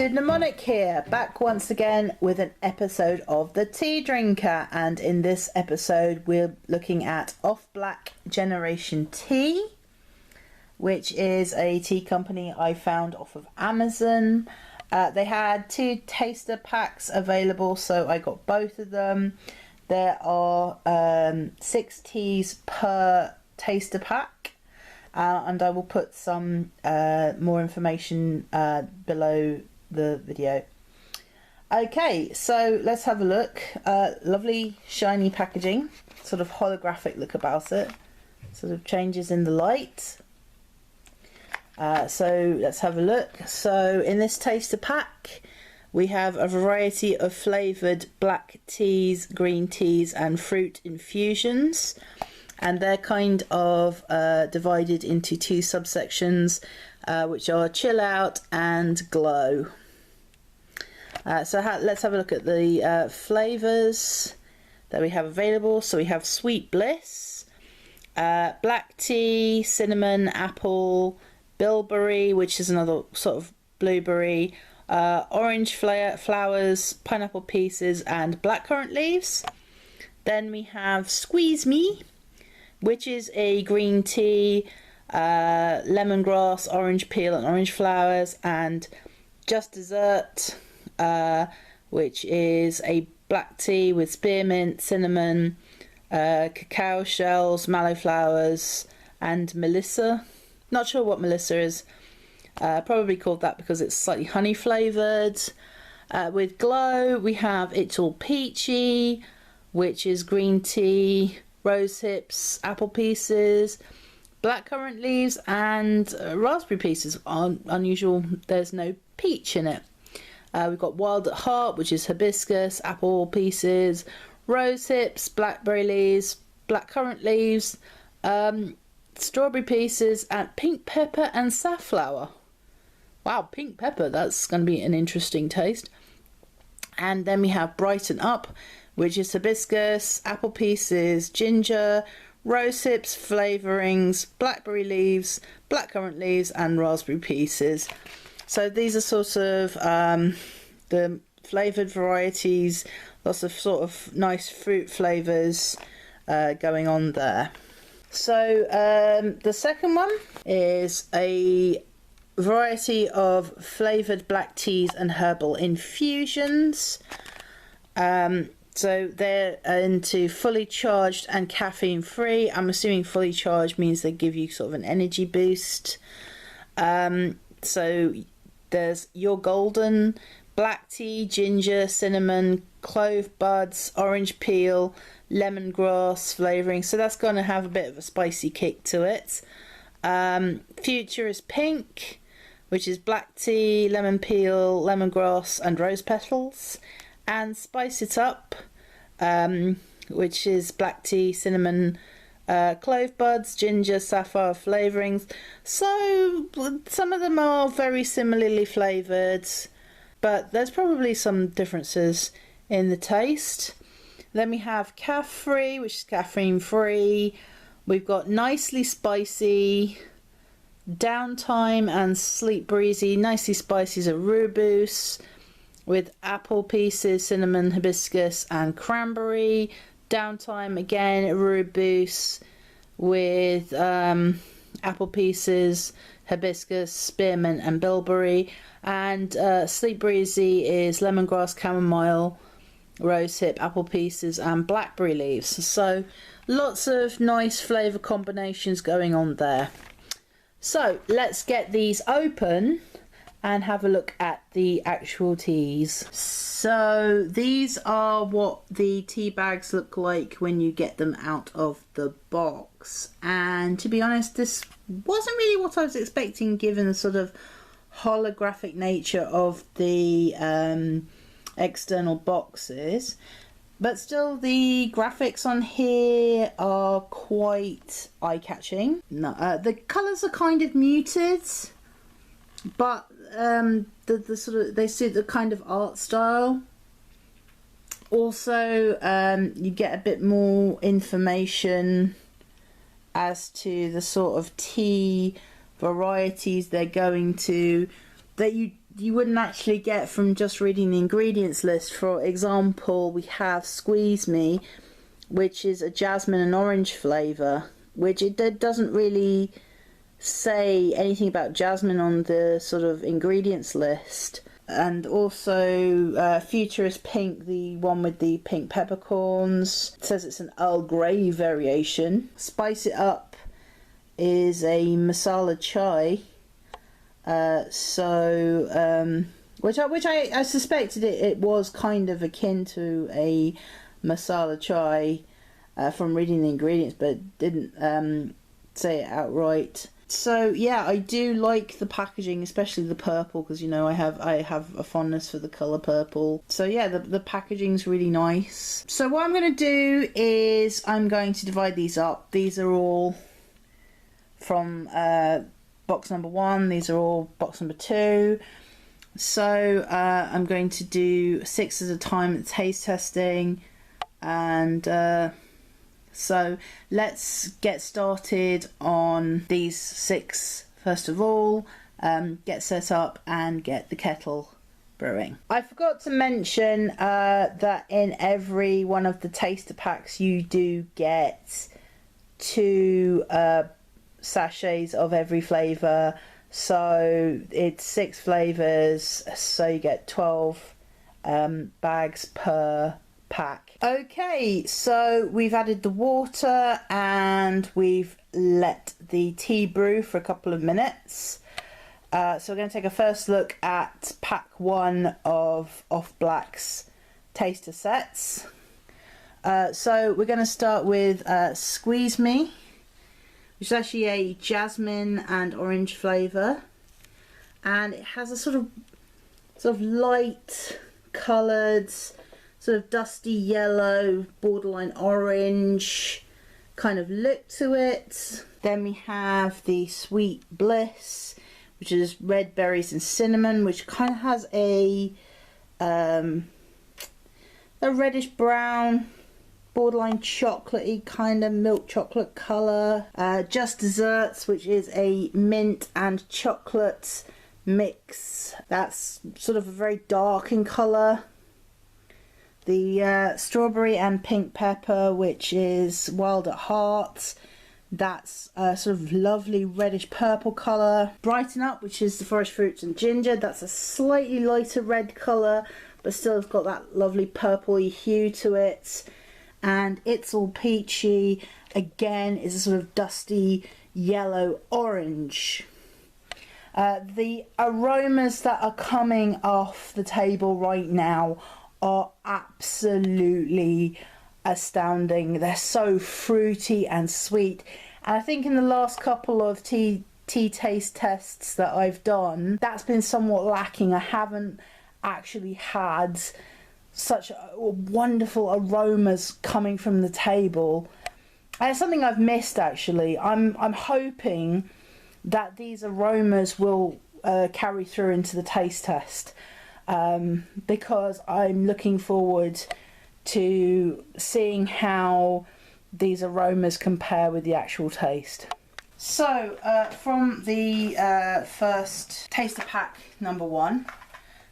Mnemonic here, back once again with an episode of The Tea Drinker, and in this episode we're looking at OffBlak Generation Tea, which is a tea company I found off of Amazon. They had 2 taster packs available, so I got both of them. There are 6 teas per taster pack, and I will put some more information below the video. Okay, so let's have a look. Lovely shiny packaging, sort of holographic look about it, sort of changes in the light. So let's have a look. So in this taster pack we have a variety of flavoured black teas, green teas and fruit infusions, and they're kind of divided into 2 subsections, which are chill out and glow. Let's have a look at the flavours that we have available. So we have Sweet Bliss, black tea, cinnamon, apple, bilberry, which is another sort of blueberry, orange flowers, pineapple pieces and blackcurrant leaves. Then we have Squeeze Me, which is a green tea, lemongrass, orange peel and orange flowers, and Just Dessert, which is a black tea with spearmint, cinnamon, cacao shells, mallow flowers and melissa. Not sure what melissa is, probably called that because it's slightly honey flavoured. With glow we have It's All Peachy, which is green tea, rose hips, apple pieces, blackcurrant leaves and raspberry pieces. Unusual, there's no peach in it. We've got Wild at Heart, which is hibiscus, apple pieces, rose hips, blackberry leaves, blackcurrant leaves, strawberry pieces and pink pepper and safflower. Wow, pink pepper, that's going to be an interesting taste. And then we have Brighten Up, which is hibiscus, apple pieces, ginger, rose hips, flavourings, blackberry leaves, blackcurrant leaves and raspberry pieces. So these are sort of the flavoured varieties, lots of sort of nice fruit flavours going on there. So the second one is a variety of flavoured black teas and herbal infusions. So they're into fully charged and caffeine free. I'm assuming fully charged means they give you sort of an energy boost. So there's Your Golden, black tea, ginger, cinnamon, clove buds, orange peel, lemongrass flavouring. So that's going to have a bit of a spicy kick to it. Futuristic Pink, which is black tea, lemon peel, lemongrass and rose petals. And Spice It Up, which is black tea, cinnamon, clove buds, ginger, sapphire flavourings. So some of them are very similarly flavoured, but there's probably some differences in the taste. Then we have Caff Free, which is caffeine free. We've got Nicely Spicy, Downtime and Sleep Breezy. Nicely Spicy is a rooibos with apple pieces, cinnamon, hibiscus and cranberry. Downtime again, rooibos with apple pieces, hibiscus, spearmint and bilberry. And Sleep Breezy is lemongrass, chamomile, rosehip, apple pieces and blackberry leaves. So lots of nice flavour combinations going on there. So let's get these open and have a look at the actual teas. So these are what the tea bags look like when you get them out of the box, and to be honest, this wasn't really what I was expecting given the sort of holographic nature of the external boxes, but still the graphics on here are quite eye-catching. The colours are kind of muted, but the sort of, they suit the kind of art style. Also you get a bit more information as to the sort of tea varieties they're going to, that you you wouldn't actually get from just reading the ingredients list. For example, we have Squeeze Me, which is a jasmine and orange flavour, which it doesn't really say anything about jasmine on the sort of ingredients list. And also Futuristic Pink, the one with the pink peppercorns, it says it's an Earl Grey variation. Spice It Up is a masala chai, which I suspected it was kind of akin to a masala chai from reading the ingredients, but didn't say it outright. So yeah, I do like the packaging, especially the purple, because you know I have a fondness for the colour purple. So yeah, the packaging's really nice. So what I'm going to do is I'm going to divide these up. These are all from box number 1. These are all box number 2. So I'm going to do 6 at a time at taste testing, and so let's get started on these 6 first of all, get set up and get the kettle brewing. I forgot to mention that in every one of the taster packs you do get 2 sachets of every flavour, so it's 6 flavours, so you get 12 bags per pack. Okay, so we've added the water and we've let the tea brew for a couple of minutes. So we're going to take a first look at pack 1 of OffBlak's taster sets. So we're going to start with Squeeze Me, which is actually a jasmine and orange flavour, and it has a sort of light coloured, sort of dusty yellow, borderline orange kind of look to it. Then we have the Sweet Bliss, which is red berries and cinnamon, which kind of has a reddish brown, borderline chocolatey kind of milk chocolate colour. Just Desserts, which is a mint and chocolate mix. That's sort of a very dark in colour. The Strawberry and Pink Pepper, which is Wild at Heart. That's a sort of lovely reddish purple colour. Brighten Up, which is the Forest Fruits and Ginger. That's a slightly lighter red colour, but still has got that lovely purpley hue to it. And It's All Peachy, again, is a sort of dusty yellow orange. The aromas that are coming off the table right now are absolutely astounding. They're so fruity and sweet, and I think in the last couple of tea taste tests that I've done, that's been somewhat lacking. I haven't actually had such wonderful aromas coming from the table, and it's something I've missed actually. I'm hoping that these aromas will carry through into the taste test, because I'm looking forward to seeing how these aromas compare with the actual taste. So from the first taster pack number 1,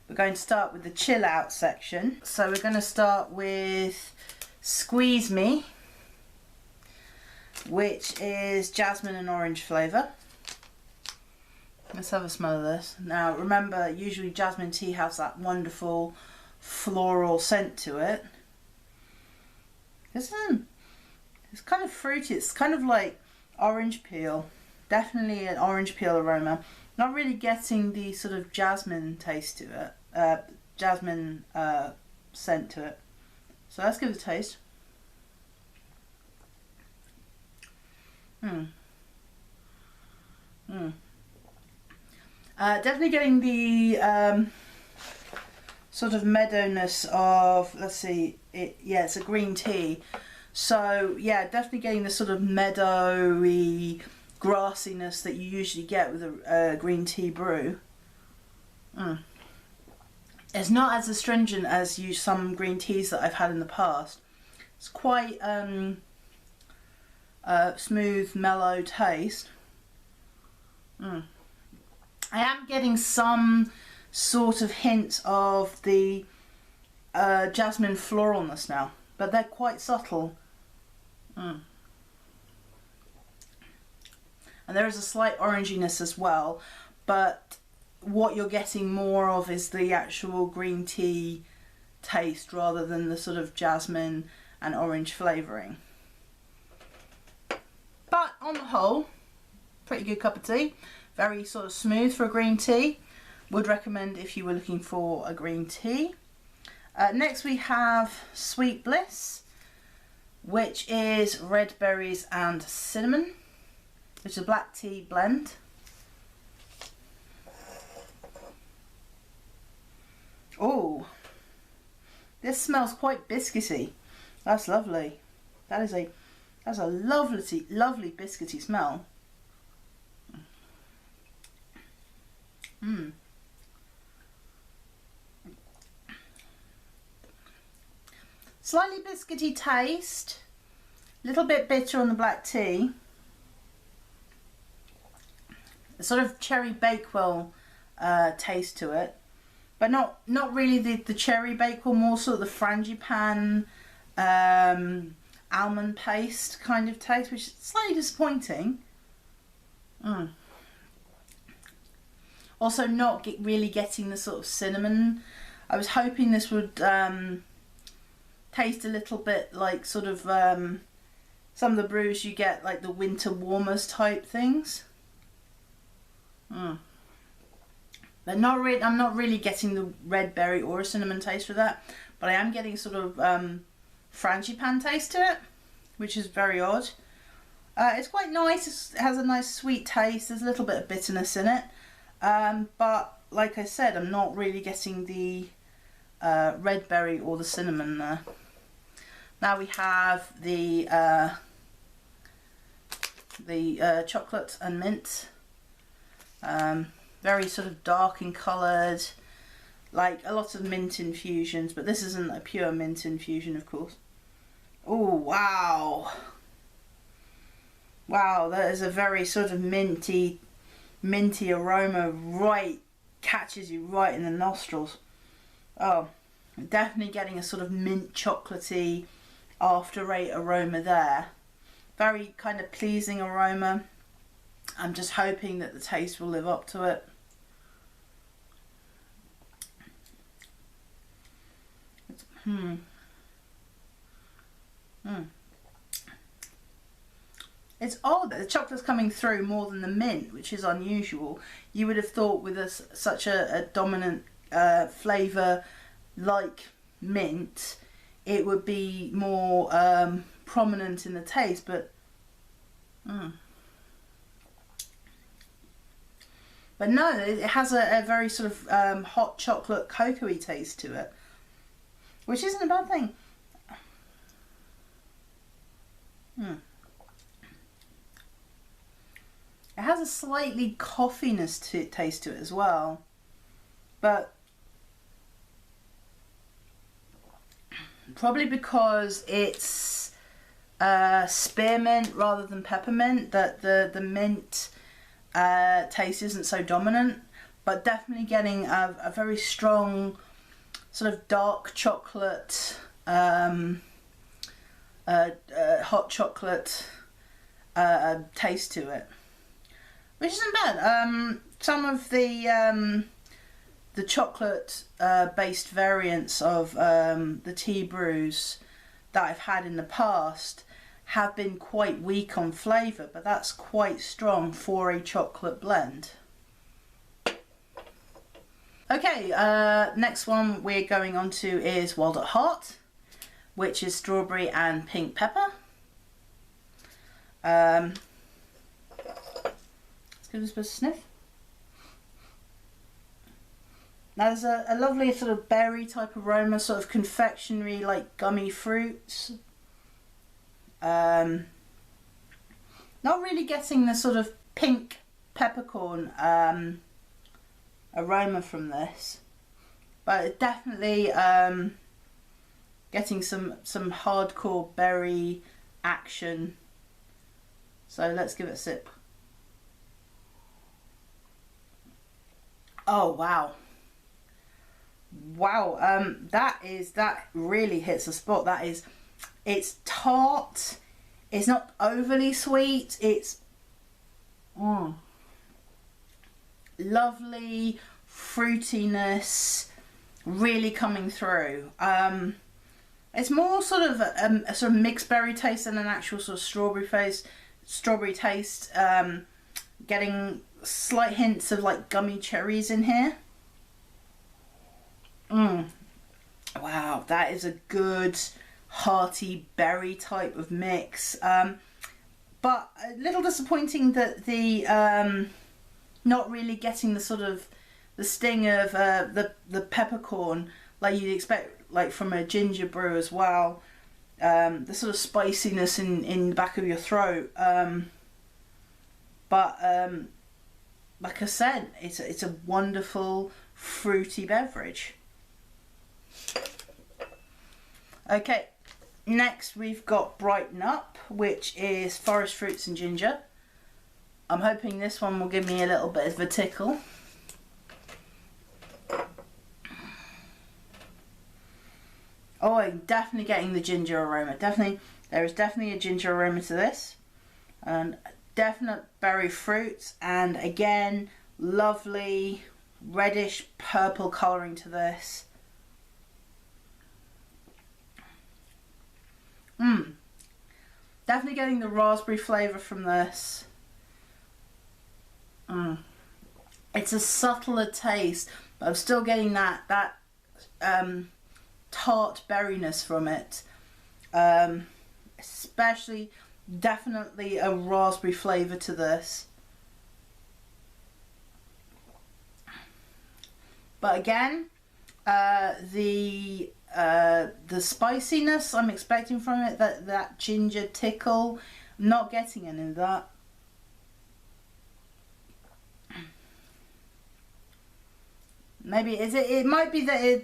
we're going to start with the chill out section. So we're going to start with Squeeze Me, which is jasmine and orange flavour. Let's have a smell of this. Now remember, usually jasmine tea has that wonderful floral scent to it. It's kind of fruity. It's kind of like orange peel. Definitely an orange peel aroma. Not really getting the sort of jasmine taste to it. Jasmine scent to it. So let's give it a taste. Definitely getting the sort of meadowness of, let's see, it's a green tea. So yeah, definitely getting the sort of meadowy grassiness that you usually get with a green tea brew. It's not as astringent as some green teas that I've had in the past. It's quite smooth, mellow taste. I am getting some sort of hints of the jasmine floralness now, but they're quite subtle. And there is a slight oranginess as well, but what you're getting more of is the actual green tea taste rather than the sort of jasmine and orange flavouring. But on the whole, pretty good cup of tea. Very sort of smooth for a green tea. Would recommend if you were looking for a green tea. Next we have Sweet Bliss, which is red berries and cinnamon, which is a black tea blend. Oh, this smells quite biscuity. That's lovely. That's a lovely biscuity smell. Slightly biscuity taste, a little bit bitter on the black tea. A sort of cherry bakewell taste to it, but not really the cherry bakewell, more sort of the frangipane almond paste kind of taste, which is slightly disappointing. Also not really getting the sort of cinnamon. I was hoping this would taste a little bit like sort of some of the brews you get, like the winter warmers type things. But I'm not really getting the red berry or a cinnamon taste for that, but I am getting sort of frangipane taste to it, which is very odd. It's quite nice. It has a nice sweet taste. There's a little bit of bitterness in it, but like I said, I'm not really getting the red berry or the cinnamon there. Now we have the chocolate and mint. Very sort of dark in coloured, like a lot of mint infusions, but this isn't a pure mint infusion, of course. Oh wow, wow, that is a very sort of minty aroma, right, catches you right in the nostrils. Oh, definitely getting a sort of mint chocolatey after eight aroma there. Very kind of pleasing aroma. I'm just hoping that the taste will live up to it. It's odd that the chocolate's coming through more than the mint, which is unusual. You would have thought with such a dominant flavour like mint, it would be more prominent in the taste, but but no, it has a very sort of hot chocolate cocoa-y taste to it, which isn't a bad thing. It has a slightly coffeeness taste to it as well, but probably because it's spearmint rather than peppermint, that the mint taste isn't so dominant, but definitely getting a very strong sort of dark chocolate, hot chocolate taste to it, which isn't bad. Some of the chocolate based variants of the tea brews that I've had in the past have been quite weak on flavour, but that's quite strong for a chocolate blend. Okay, next one we're going on to is Wild at Heart, which is strawberry and pink pepper. Let's give this a sniff. Now there's a lovely sort of berry type aroma, sort of confectionery, like gummy fruits. Not really getting the sort of pink peppercorn aroma from this, but definitely getting some hardcore berry action. So let's give it a sip. Oh wow, Wow, that really hits the spot. It's tart. It's not overly sweet. It's lovely fruitiness really coming through. It's more sort of a sort of mixed berry taste than an actual sort of strawberry taste. Getting slight hints of like gummy cherries in here. Wow, that is a good hearty berry type of mix. But a little disappointing that the not really getting the sort of the sting of the peppercorn like you'd expect, like from a ginger brew as well. The sort of spiciness in the back of your throat. But like I said, it's a wonderful fruity beverage. Okay, next we've got Brighten Up, which is forest fruits and ginger. I'm hoping this one will give me a little bit of a tickle. Oh, I'm definitely getting the ginger aroma. There is definitely a ginger aroma to this. And definite berry fruits, and again, lovely reddish purple colouring to this. Definitely getting the raspberry flavour from this. It's a subtler taste, but I'm still getting that tart berryness from it. Especially, definitely a raspberry flavour to this. But again, the spiciness I'm expecting from it, that ginger tickle, I'm not getting any of that. Maybe it might be that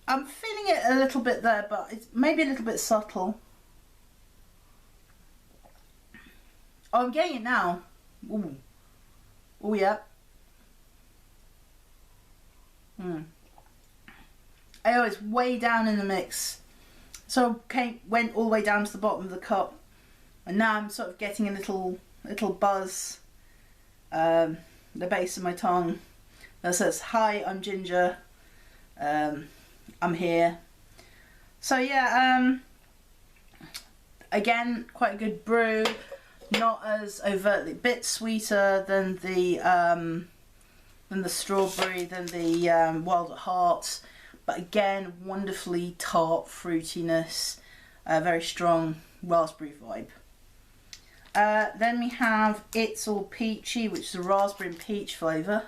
I'm feeling it a little bit there, but it's maybe a little bit subtle. Oh, I'm getting it now. Ooh. Oh yeah. Oh, it's way down in the mix. So went all the way down to the bottom of the cup, and now I'm sort of getting a little buzz. The base of my tongue that says, "Hi, I'm Ginger. I'm here." So yeah. Again, quite a good brew. Not as overtly, bit sweeter than the strawberry, than the Wild at Heart. But again, wonderfully tart fruitiness, very strong raspberry vibe. Then we have It's All Peachy, which is a raspberry and peach flavour.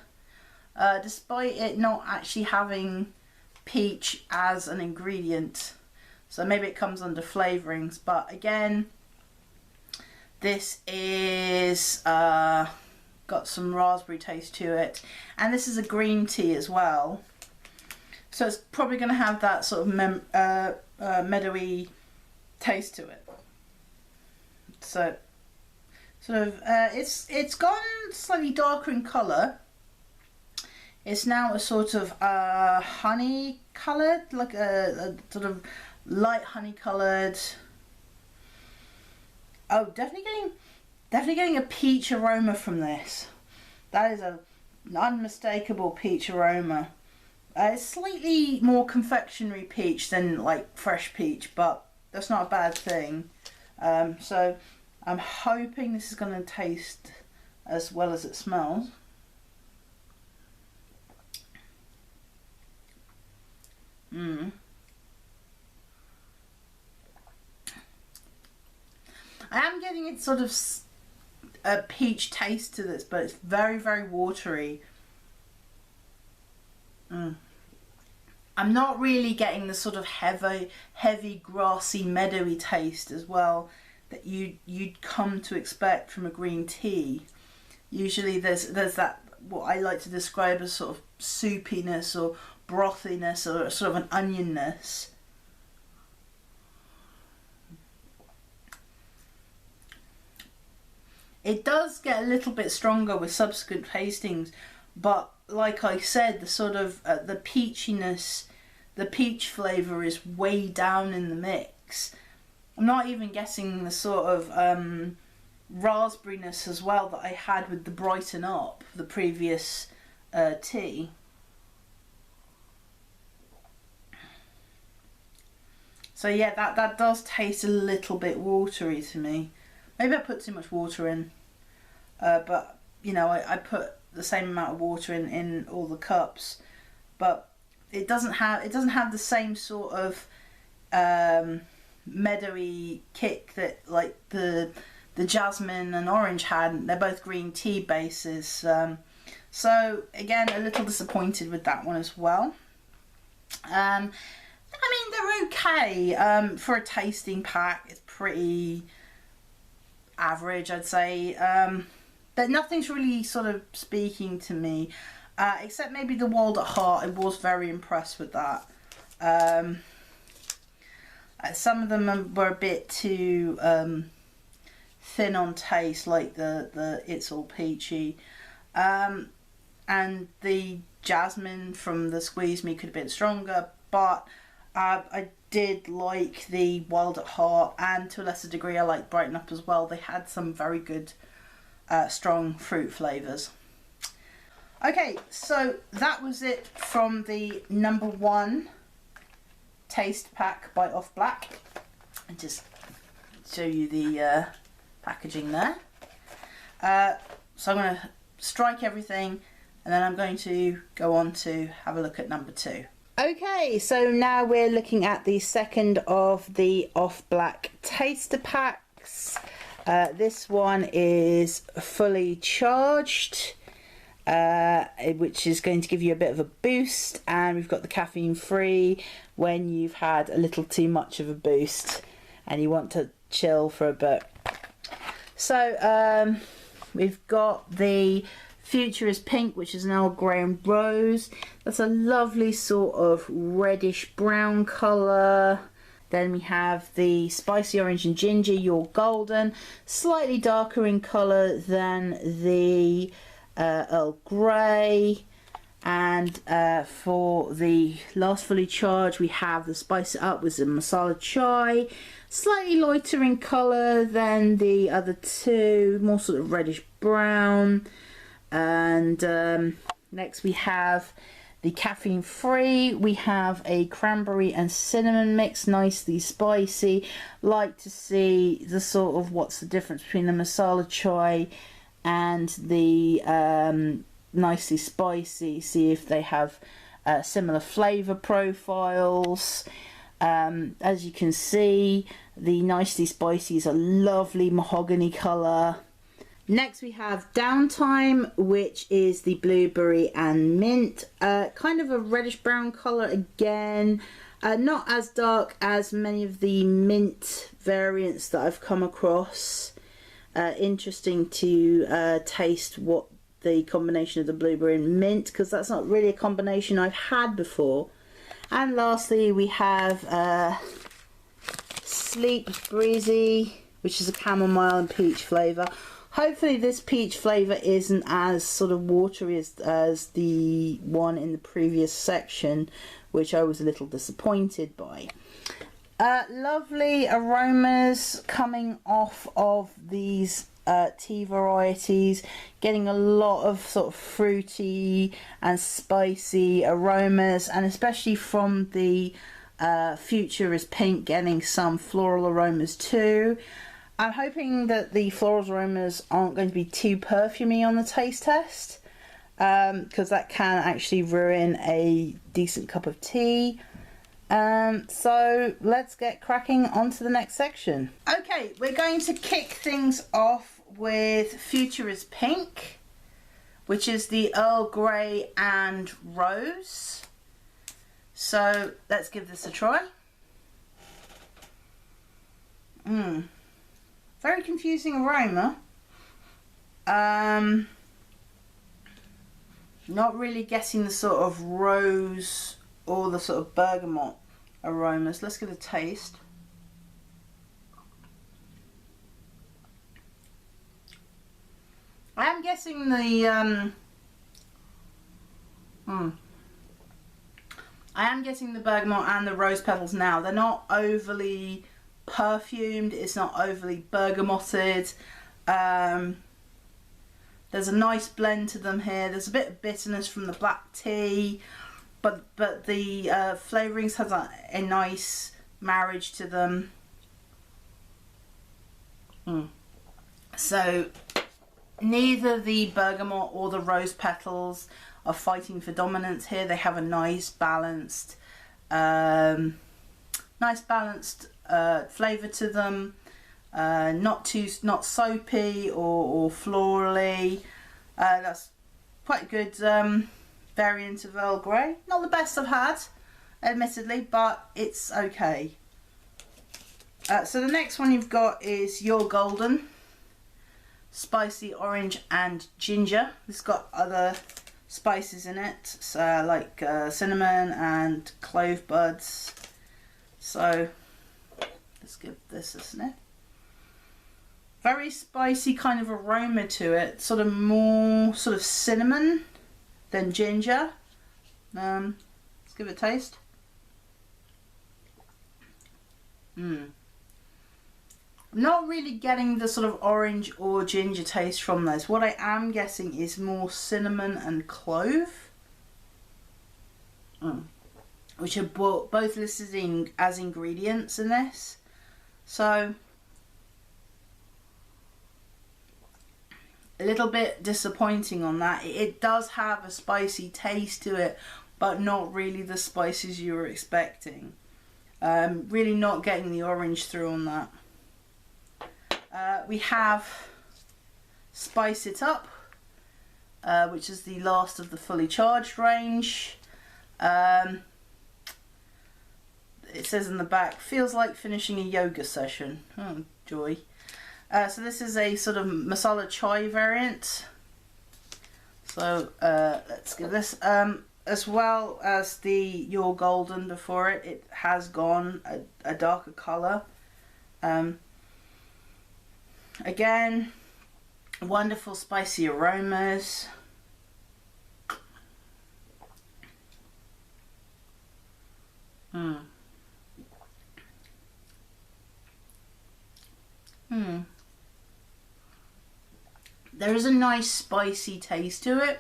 Despite it not actually having peach as an ingredient, so maybe it comes under flavourings. But again, this is got some raspberry taste to it, and this is a green tea as well. So it's probably going to have that sort of meadowy taste to it. So sort of it's gone slightly darker in colour. It's now a sort of honey coloured, like a sort of light honey coloured. Oh, definitely getting a peach aroma from this. That is an unmistakable peach aroma. It's slightly more confectionery peach than like fresh peach, but that's not a bad thing. So I'm hoping this is going to taste as well as it smells. I am getting it sort of a peach taste to this, but it's very, very watery. I'm not really getting the sort of heavy, grassy, meadowy taste as well that you'd come to expect from a green tea. Usually there's that, what I like to describe as sort of soupiness or brothiness or sort of an onionness. It does get a little bit stronger with subsequent tastings, but like I said, the sort of the peachiness, the peach flavour is way down in the mix. I'm not even getting the sort of raspberryness as well that I had with the Brighten Up, the previous tea. So yeah, that does taste a little bit watery to me. Maybe I put too much water in, but you know, I put the same amount of water in all the cups, but it doesn't have the same sort of meadowy kick that like the jasmine and orange had. They're both green tea bases, so again, a little disappointed with that one as well. I mean, they're okay for a tasting pack. It's pretty average, I'd say. But nothing's really sort of speaking to me, except maybe the Wild at Heart. I was very impressed with that. Some of them were a bit too thin on taste, like the It's All Peachy, and the jasmine from the Squeeze Me could have been stronger, but I did like the Wild at Heart, and to a lesser degree I like Brighten Up as well. They had some very good strong fruit flavours. Okay, so that was it from the #1 taste pack by OffBlak. And just show you the packaging there. So I'm going to strike everything, and then I'm going to go on to have a look at #2. Okay, so now we're looking at the second of the OffBlak taster packs. This one is fully charged, which is going to give you a bit of a boost, and we've got the caffeine free when you've had a little too much of a boost and you want to chill for a bit. So we've got the Futuristic Pink, which is an Earl Grey and Rose. That's a lovely sort of reddish brown colour. Then we have the Spicy Orange and Ginger, Your Golden, slightly darker in colour than the Earl Grey. And for the last fully charged, we have the Spice It Up with the Masala Chai, slightly lighter in colour than the other two, more sort of reddish brown. And next we have the caffeine free. We have a cranberry and cinnamon mix, nicely spicy. Like to see the sort of what's the difference between the masala chai and the nicely spicy, see if they have similar flavour profiles. As you can see, the nicely spicy is a lovely mahogany colour. Next we have Downtime, which is the blueberry and mint, kind of a reddish brown colour again, not as dark as many of the mint variants that I've come across. Interesting to taste what the combination of the blueberry and mint, because that's not really a combination I've had before. And lastly we have Sleep Breezy, which is a chamomile and peach flavour. Hopefully this peach flavour isn't as sort of watery as the one in the previous section, which I was a little disappointed by. Lovely aromas coming off of these tea varieties, getting a lot of sort of fruity and spicy aromas, and especially from the Futuristic Pink, getting some floral aromas too. I'm hoping that the floral aromas aren't going to be too perfumey on the taste test, because that can actually ruin a decent cup of tea. So let's get cracking on to the next section. Okay, we're going to kick things off with Futuristic Pink, which is the Earl Grey and Rose. So let's give this a try. Very confusing aroma. Not really getting the sort of rose or the sort of bergamot aromas. Let's give it a taste. I am guessing the I am getting the bergamot and the rose petals now. They're not overly perfumed. It's not overly bergamoted. There's a nice blend to them here. There's a bit of bitterness from the black tea, but the flavourings have a nice marriage to them. So neither the bergamot or the rose petals are fighting for dominance here. They have a nice balanced flavour to them. Not soapy or florally. That's quite a good variant of Earl Grey. Not the best I've had, admittedly, but it's okay. So the next one you've got is Your Golden, spicy orange and ginger. It's got other spices in it, so like cinnamon and clove buds. So let's give this a sniff. Very spicy kind of aroma to it, sort of more sort of cinnamon than ginger. Let's give it a taste. Not really getting the sort of orange or ginger taste from this. What I am getting is more cinnamon and clove, which are both listed as ingredients in this. So a little bit disappointing on that. It does have a spicy taste to it, but not really the spices you were expecting. Really not getting the orange through on that. We have Spice It Up, which is the last of the fully charged range. It says in the back, feels like finishing a yoga session. Oh, joy. So this is a sort of masala chai variant. So let's give this, as well as the Your Golden before it, it has gone a darker colour. Again, wonderful spicy aromas. There is a nice spicy taste to it,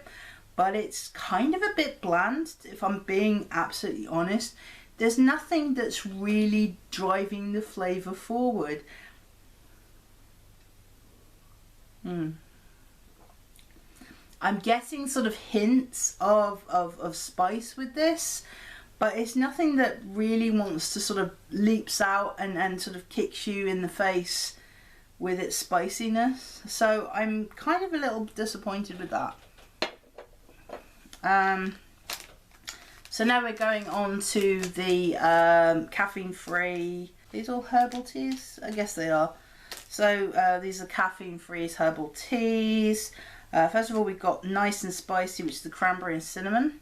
but it's kind of a bit bland, if I'm being absolutely honest. There's nothing that's really driving the flavour forward. I'm getting sort of hints of spice with this, but it's nothing that really wants to sort of leaps out and sort of kicks you in the face with its spiciness. So I'm kind of a little disappointed with that. So now we're going on to the caffeine free. These all herbal teas? I guess they are. So these are caffeine-free herbal teas. First of all, we've got Nice and Spicy, which is the cranberry and cinnamon.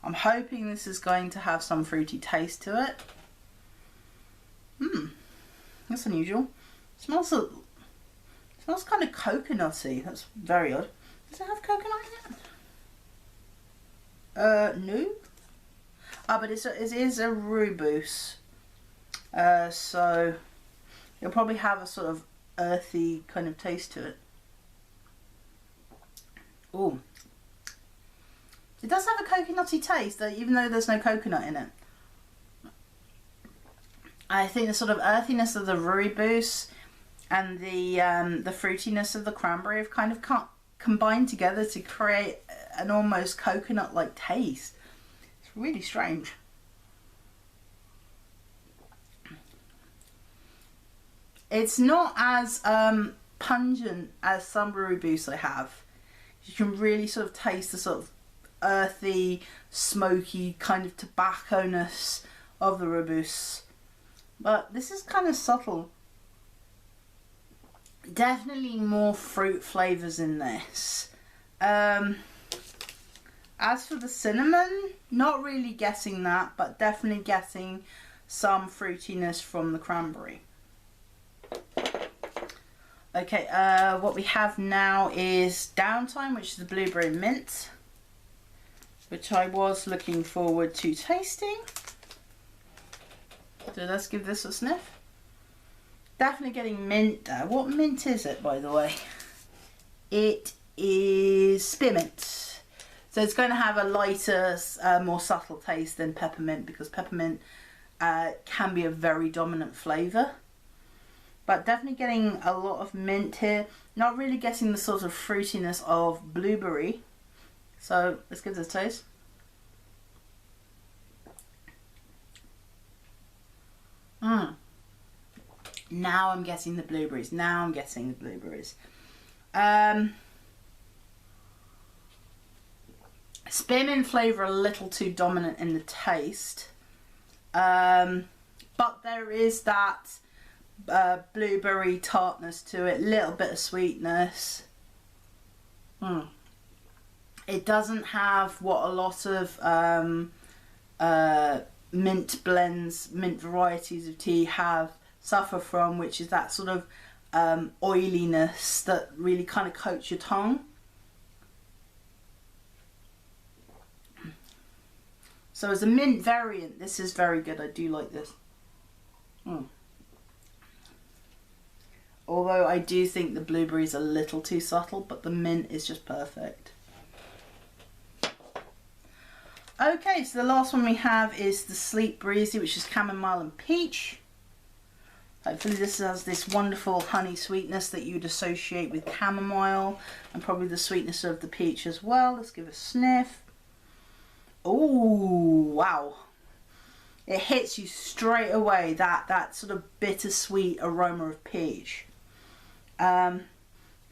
I'm hoping this is going to have some fruity taste to it. That's unusual. It smells kind of coconutty. That's very odd. Does it have coconut in it? No. But it is a rooibos. So it'll probably have a sort of earthy kind of taste to it. Ooh. It does have a coconutty taste, though, even though there's no coconut in it. I think the sort of earthiness of the rooibos and the fruitiness of the cranberry have kind of combined together to create an almost coconut-like taste. It's really strange. It's not as pungent as some rooibos I have. You can really sort of taste the sort of earthy, smoky kind of tobacco-ness of the rooibos. But this is kind of subtle. Definitely more fruit flavours in this. As for the cinnamon, not really getting that, but definitely getting some fruitiness from the cranberry. Okay, what we have now is Downtime, which is the blueberry mint. which I was looking forward to tasting. So let's give this a sniff. Definitely getting mint there. What mint is it, by the way? It is spearmint. So it's going to have a lighter, more subtle taste than peppermint, because peppermint can be a very dominant flavour. But definitely getting a lot of mint here. Not really getting the sort of fruitiness of blueberry. So let's give this a taste. Now I'm getting the blueberries. Now I'm getting the blueberries. Spearmint flavour a little too dominant in the taste. But there is that blueberry tartness to it, little bit of sweetness. It doesn't have what a lot of mint blends, mint varieties of tea suffer from, which is that sort of oiliness that really kind of coats your tongue. So as a mint variant, this is very good. I do like this. Although I do think the blueberry is a little too subtle, but the mint is just perfect. Okay, so the last one we have is the Sleep Breezy, which is chamomile and peach. Hopefully this has this wonderful honey sweetness that you'd associate with chamomile, and probably the sweetness of the peach as well. Let's give it a sniff. Oh, wow. It hits you straight away, that sort of bittersweet aroma of peach. There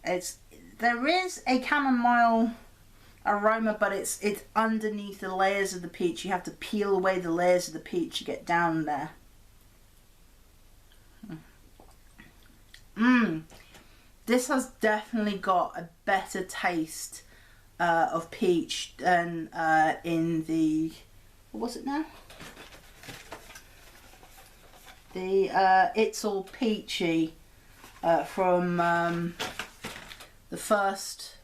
is a chamomile aroma, but it's underneath the layers of the peach. You have to peel away the layers of the peach to get down there. This has definitely got a better taste of peach than in the, what was it now? The It's All Peachy from the first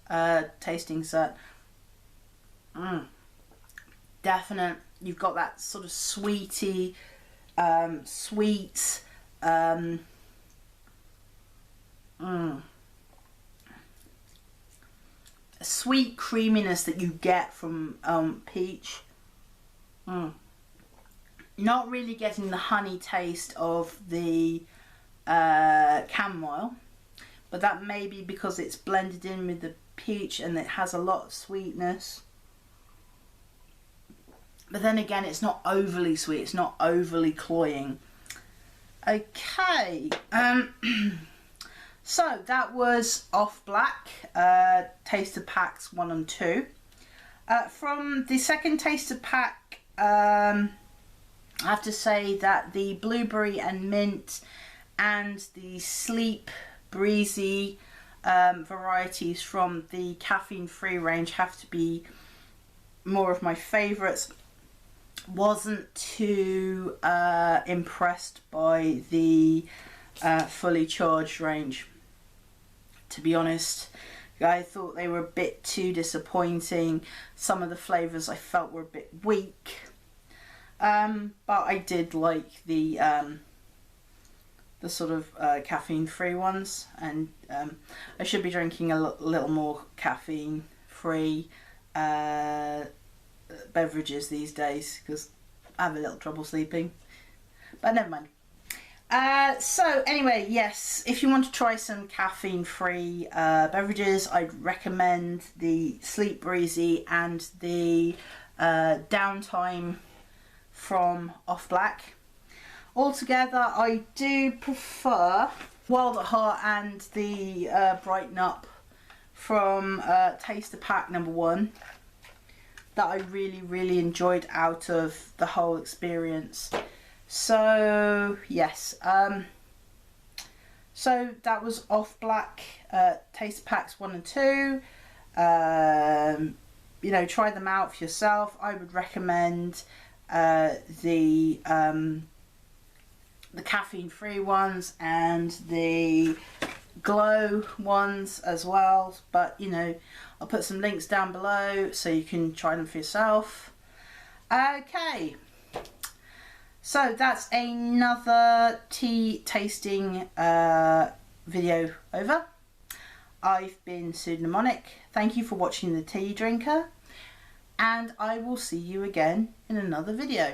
tasting set. Definite. You've got that sort of sweety, sweet, a sweet creaminess that you get from peach. Not really getting the honey taste of the chamomile, but that may be because it's blended in with the peach and it has a lot of sweetness. But then again, it's not overly sweet, it's not overly cloying. Okay, so that was OffBlak, taster packs 1 and 2. From the second taster pack, I have to say that the blueberry and mint and the Sleep Breezy varieties from the caffeine-free range have to be more of my favourites. Wasn't too impressed by the fully charged range, to be honest. I thought they were a bit too disappointing. Some of the flavours I felt were a bit weak, but I did like the sort of caffeine-free ones, and I should be drinking a little more caffeine-free beverages these days, because I have a little trouble sleeping, but never mind. So anyway, yes, if you want to try some caffeine-free beverages, I'd recommend the Sleep Breezy and the Downtime from OffBlak. Altogether, I do prefer Wild at Heart and the Brighten Up from Taster Pack number 1. That I really enjoyed out of the whole experience. So yes, so that was OffBlak, taster packs 1 and 2. You know, try them out for yourself. I would recommend the caffeine free ones and the glow ones as well, but you know, I'll put some links down below so you can try them for yourself. Okay, so that's another tea tasting video over. I've been Pseudomonic. Thank you for watching The Tea Drinker, and I will see you again in another video.